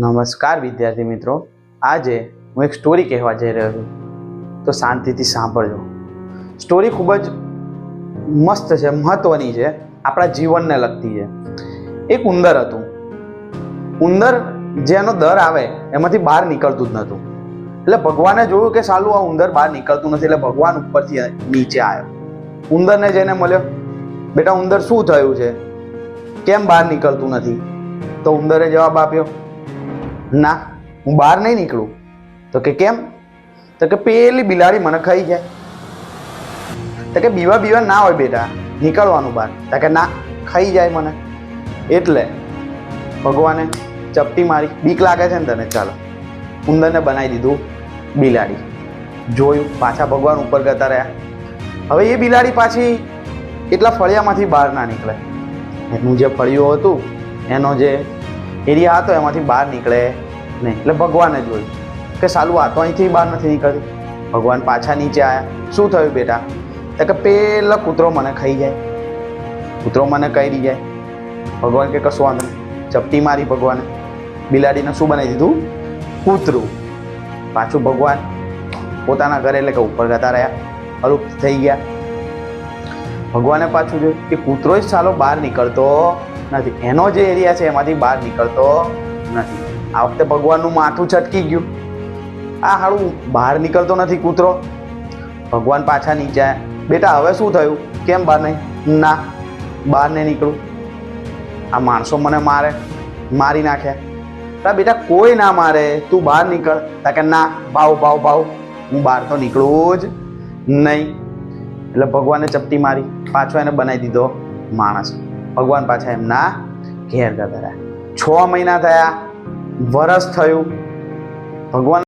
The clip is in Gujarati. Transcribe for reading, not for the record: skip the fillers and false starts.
નમસ્કાર વિદ્યાર્થી મિત્રો, આજે હું એક સ્ટોરી કહેવા જઈ રહ્યો છું, તો શાંતિથી સાંભળજો. સ્ટોરી ખૂબ જ મસ્ત છે, મહત્વની છે, આપણા જીવનને લગતી છે. એક ઉંદર હતું. ઉંદર જેનો દર આવે એમાંથી બહાર નીકળતું જ નહોતું. એટલે ભગવાને જોયું કે સાલું આ ઉંદર બહાર નીકળતું નથી, એટલે ભગવાન ઉપરથી નીચે આવ્યો. ઉંદરને જઈને મળ્યો, બેટા ઉંદર શું થયું છે, કેમ બહાર નીકળતું નથી? તો ઉંદરે જવાબ આપ્યો, ના હું બહાર નહીં નીકળું. તો કે કેમ? તો કે પેલી બિલાડી મને ખાઈ જાય. તો કે બીવા ના હોય બેટા, નીકળવાનું બહાર. તો કે ના, ખાઈ જાય મને. એટલે ભગવાને ચપટી મારી, બીક લાગે છે ને તને, ચાલો ઉંદરને બનાવી દીધું બિલાડી. જોયું, પાછા ભગવાન ઉપર જતા રહ્યા. હવે એ બિલાડી પાછી એટલા ફળિયામાંથી બહાર ના નીકળે. એનું જે ફળિયું હતું, એનો જે એરિયા હતો એમાંથી બહાર નીકળે નહીં. એટલે ભગવાને જોયું કે સાલું આ તો અહીંથી બહાર નથી નીકળતી. ભગવાન પાછા નીચે આવ્યા. શું થયું બેટા? તો કે પેલો કૂતરો મને ખાઈ જાય, કૂતરો મને કરી જાય. ભગવાન કે કશું વાંધો નહીં. ચપટી મારી ભગવાને, બિલાડીને શું બનાવી દીધું? કૂતરું. પાછું ભગવાન પોતાના ઘરે એટલે કે ઉપર જતા રહ્યા, અલુપ્ત થઈ ગયા. ભગવાને પાછું જોયું કે કૂતરો જ સાલો બહાર નીકળતો નથી, એનો જે એરિયા છે એમાંથી બહાર નીકળતો નથી. આ વખતે ભગવાનનું માથું છટકી ગયું, આ હારું બહાર નીકળતો નથી કૂતરો. ભગવાન પાછા નીચે આવ્યા. બેટા હવે શું થયું, કેમ બહાર નહીં? ના, બહાર નહીં નીકળું, આ માણસો મને મારી નાખ્યા. બેટા કોઈ ના મારે, તું બહાર નીકળ. કે ના, ભાવ હું બહાર તો નીકળું જ નહીં. એટલે ભગવાને ચપટી મારી, પાછો એને બનાવી દીધો માણસ. ભગવાન પાછા એમના ઘેર જતા રહ્યા. 6 મહિના થયા, વરસ થયું. ભગવાન